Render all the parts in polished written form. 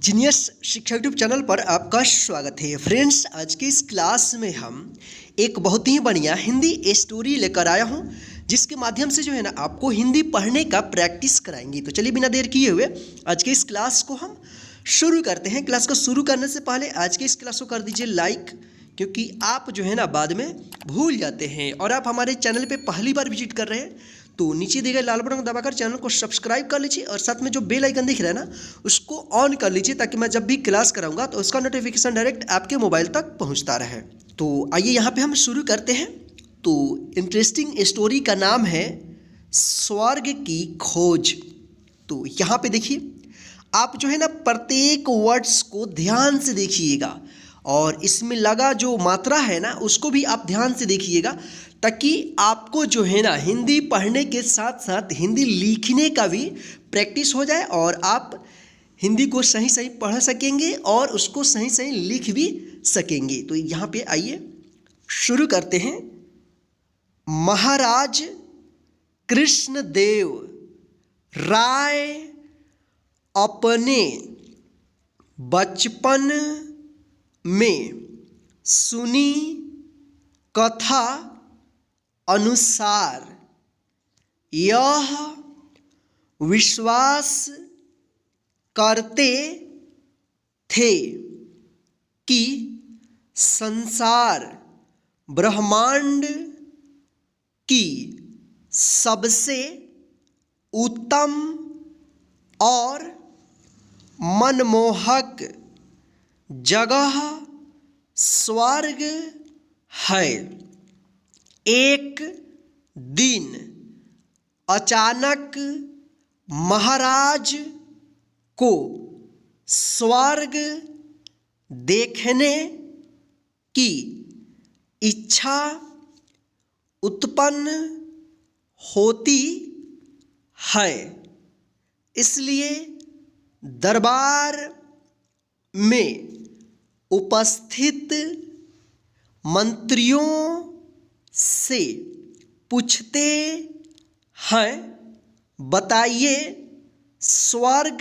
Genius शिक्षा YouTube channel पर आपका स्वागत है। फ्रेंड्स, आज की इस क्लास में हम एक बहुत ही बढ़िया हिंदी स्टोरी लेकर आया हूँ, जिसके माध्यम से जो है ना आपको हिंदी पढ़ने का प्रैक्टिस कराएंगी। तो चलिए बिना देर किए हुए आज के इस क्लास को हम शुरू करते हैं। क्लास को शुरू करने से पहले आज के इस क्लास को कर दीजिए लाइक, क्योंकि आप जो है ना बाद में भूल जाते हैं। और आप हमारे चैनल पे पहली बार विजिट कर रहे हैं तो नीचे दिए गए लाल बटन को दबाकर चैनल को सब्सक्राइब कर लीजिए और साथ में जो बेल आइकन दिख रहा है ना उसको ऑन कर लीजिए, ताकि मैं जब भी क्लास कराऊंगा तो उसका नोटिफिकेशन डायरेक्ट आपके मोबाइल तक पहुंचता रहे। तो आइए यहाँ पे हम शुरू करते हैं। तो इंटरेस्टिंग स्टोरी का नाम है स्वर्ग की खोज। तो यहाँ पे देखिए, आप जो है ना प्रत्येक वर्ड्स को ध्यान से देखिएगा और इसमें लगा जो मात्रा है ना उसको भी आप ध्यान से देखिएगा, ताकि आपको जो है ना हिंदी पढ़ने के साथ साथ हिंदी लिखने का भी प्रैक्टिस हो जाए और आप हिंदी को सही सही पढ़ सकेंगे और उसको सही सही लिख भी सकेंगे। तो यहाँ पे आइए शुरू करते हैं। महाराज कृष्णदेव राय अपने बचपन में सुनी कथा अनुसार यह विश्वास करते थे कि संसार ब्रह्मांड की सबसे उत्तम और मनमोहक जगह स्वर्ग है। एक दिन अचानक महाराज को स्वर्ग देखने की इच्छा उत्पन्न होती है, इसलिए दरबार में उपस्थित मंत्रियों से पूछते हैं, बताइए स्वर्ग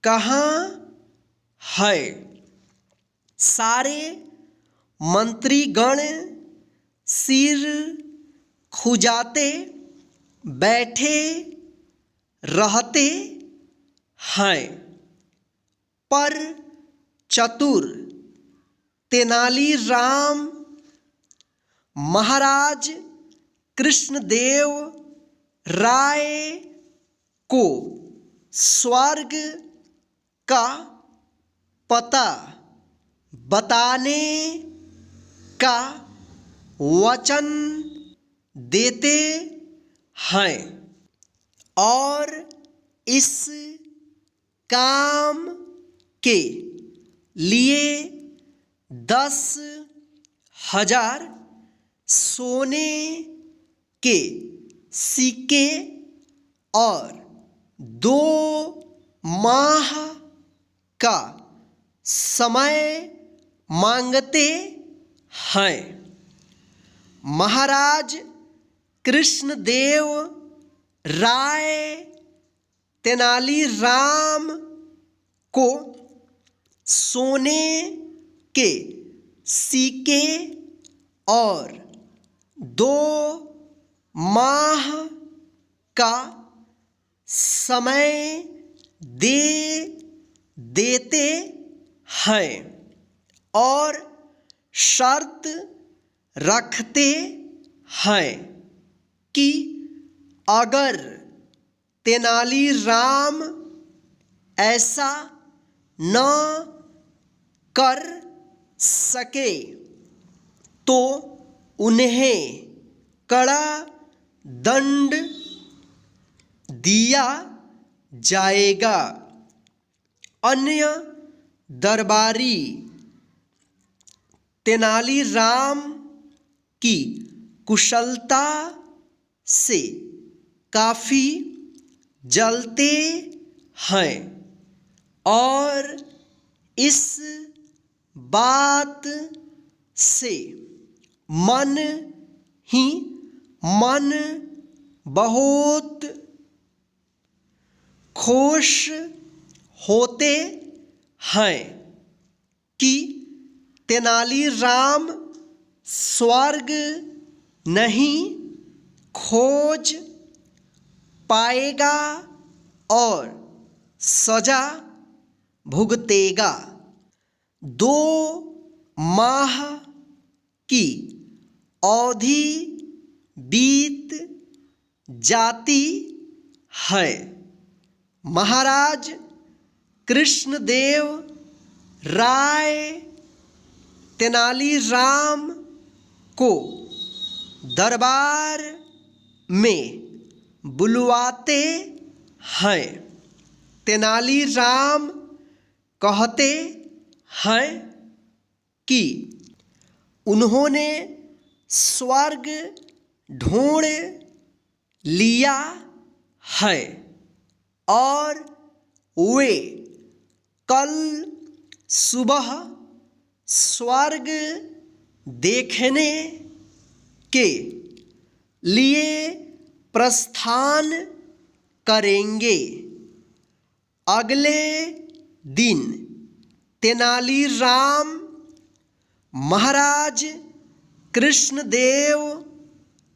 कहाँ है। सारे मंत्रीगण सिर खुजाते बैठे रहते हैं, पर चतुर तेनालीराम महाराज कृष्णदेव राय को स्वर्ग का पता बताने का वचन देते हैं और इस काम के लिए 10,000 सोने के सिक्के और 2 माह का समय मांगते हैं। महाराज कृष्णदेव राय तेनालीराम को सोने के सिक्के और 2 माह का समय दे देते हैं और शर्त रखते हैं कि अगर तेनालीराम ऐसा न कर सके तो उन्हें कड़ा दंड दिया जाएगा। अन्य दरबारी तेनालीराम की कुशलता से काफ़ी जलते हैं और इस बात से मन ही मन बहुत खुश होते हैं कि तेनालीराम स्वर्ग नहीं खोज पाएगा और सजा भुगतेगा। 2 माह की अवधि बीत जाती है। महाराज कृष्णदेव राय तेनालीराम को दरबार में बुलवाते हैं। तेनालीराम कहते हैं कि उन्होंने स्वर्ग ढूंढ लिया है और वे कल सुबह स्वर्ग देखने के लिए प्रस्थान करेंगे। अगले दिन तेनालीराम महाराज कृष्णदेव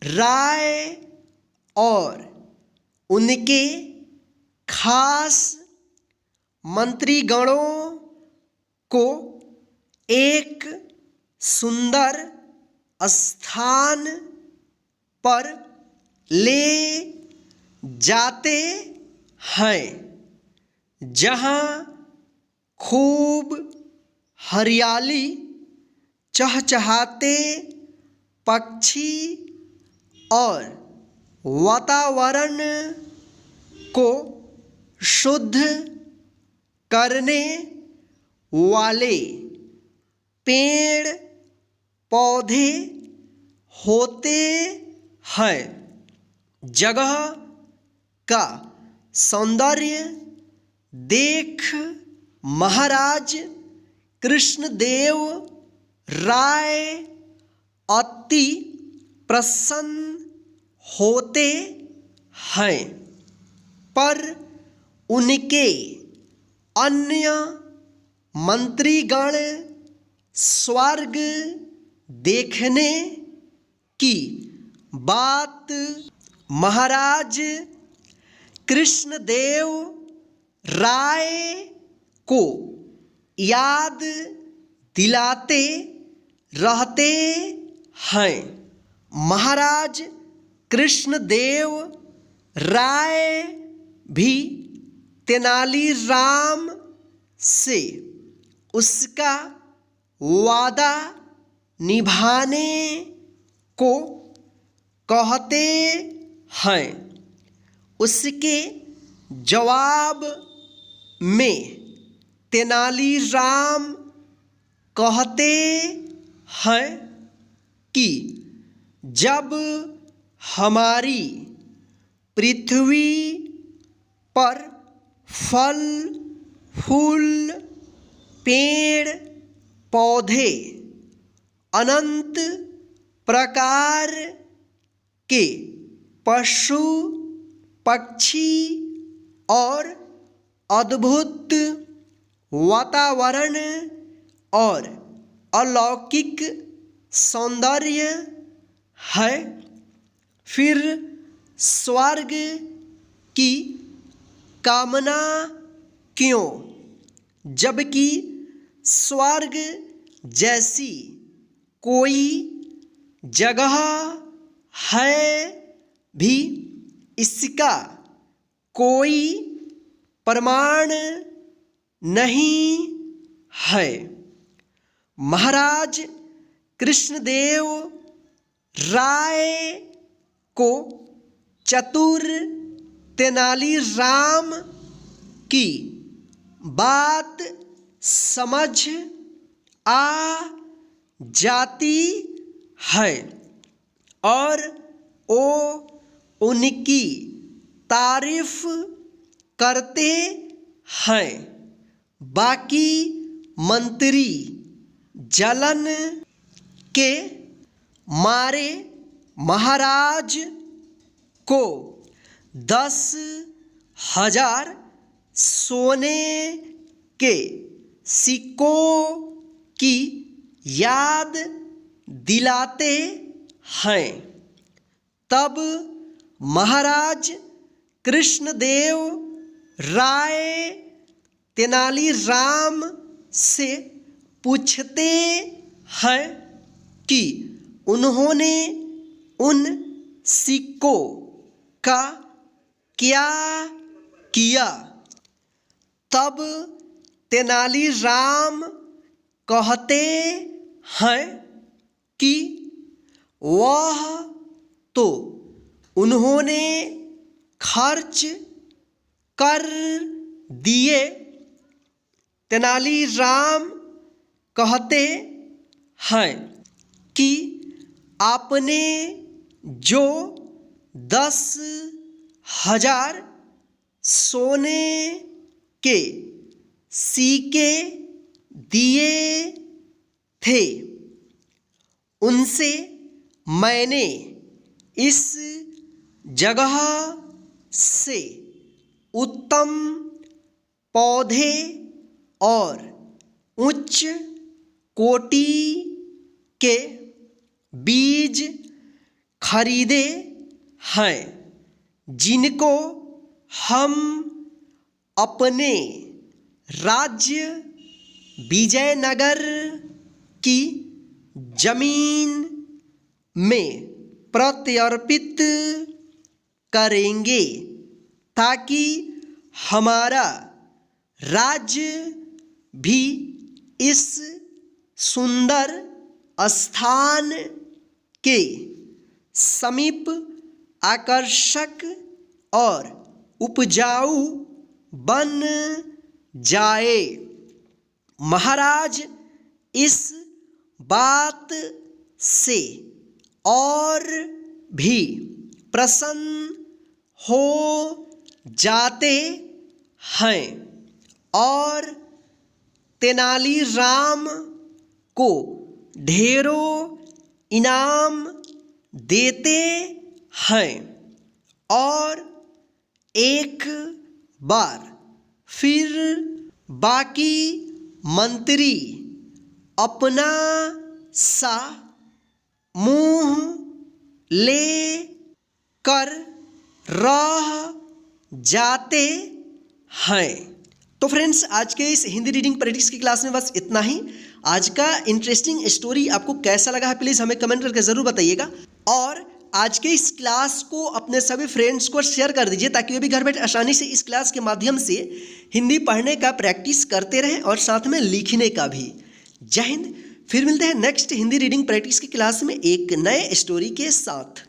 राय और उनके खास मंत्रीगणों को एक सुंदर स्थान पर ले जाते हैं जहाँ खूब हरियाली, चहचहाते पक्षी और वातावरण को शुद्ध करने वाले पेड़ पौधे होते हैं। जगह का सौंदर्य देख महाराज कृष्णदेव राय अति प्रसन्न होते हैं, पर उनके अन्य मंत्रीगण स्वर्ग देखने की बात महाराज कृष्णदेव राय को याद दिलाते रहते हैं। महाराज कृष्णदेव राय भी तेनालीराम से उसका वादा निभाने को कहते हैं। उसके जवाब में तेनालीराम कहते हैं कि जब हमारी पृथ्वी पर फल फूल पेड़ पौधे अनंत प्रकार के पशु पक्षी और अद्भुत वातावरण और अलौकिक सौंदर्य है, फिर स्वर्ग की कामना क्यों, जबकि स्वर्ग जैसी कोई जगह है भी इसका कोई प्रमाण नहीं है। महाराज कृष्णदेव राय को चतुर तेनालीराम की बात समझ आ जाती है और वो उनकी तारीफ करते हैं। बाकी मंत्री जलन के मारे महाराज को 10,000 सोने के सिक्कों की याद दिलाते हैं। तब महाराज कृष्णदेव राय तेनालीराम से पूछते हैं कि उन्होंने उन सिक्कों का क्या किया। तब तेनालीराम कहते हैं कि वह तो उन्होंने खर्च कर दिए। तेनालीराम कहते हैं कि आपने जो 10,000 सोने के सिक्के दिए थे उनसे मैंने इस जगह से उत्तम पौधे और उच्च कोटि के बीज खरीदे हैं, जिनको हम अपने राज्य विजयनगर की जमीन में प्रत्यर्पित करेंगे, ताकि हमारा राज्य भी इस सुंदर स्थान के समीप आकर्षक और उपजाऊ बन जाए। महाराज इस बात से और भी प्रसन्न हो जाते हैं और तेनालीराम को ढेरों इनाम देते हैं और एक बार फिर बाकी मंत्री अपना सा मुंह ले कर रह जाते हैं। तो फ्रेंड्स, आज के इस हिंदी रीडिंग प्रैक्टिस की क्लास में बस इतना ही। आज का इंटरेस्टिंग स्टोरी आपको कैसा लगा है प्लीज़ हमें कमेंट करके ज़रूर बताइएगा, और आज के इस क्लास को अपने सभी फ्रेंड्स को शेयर कर दीजिए ताकि वे भी घर बैठे आसानी से इस क्लास के माध्यम से हिंदी पढ़ने का प्रैक्टिस करते रहें और साथ में लिखने का भी। जय हिंद। फिर मिलते हैं नेक्स्ट हिंदी रीडिंग प्रैक्टिस की क्लास में एक नए स्टोरी के साथ।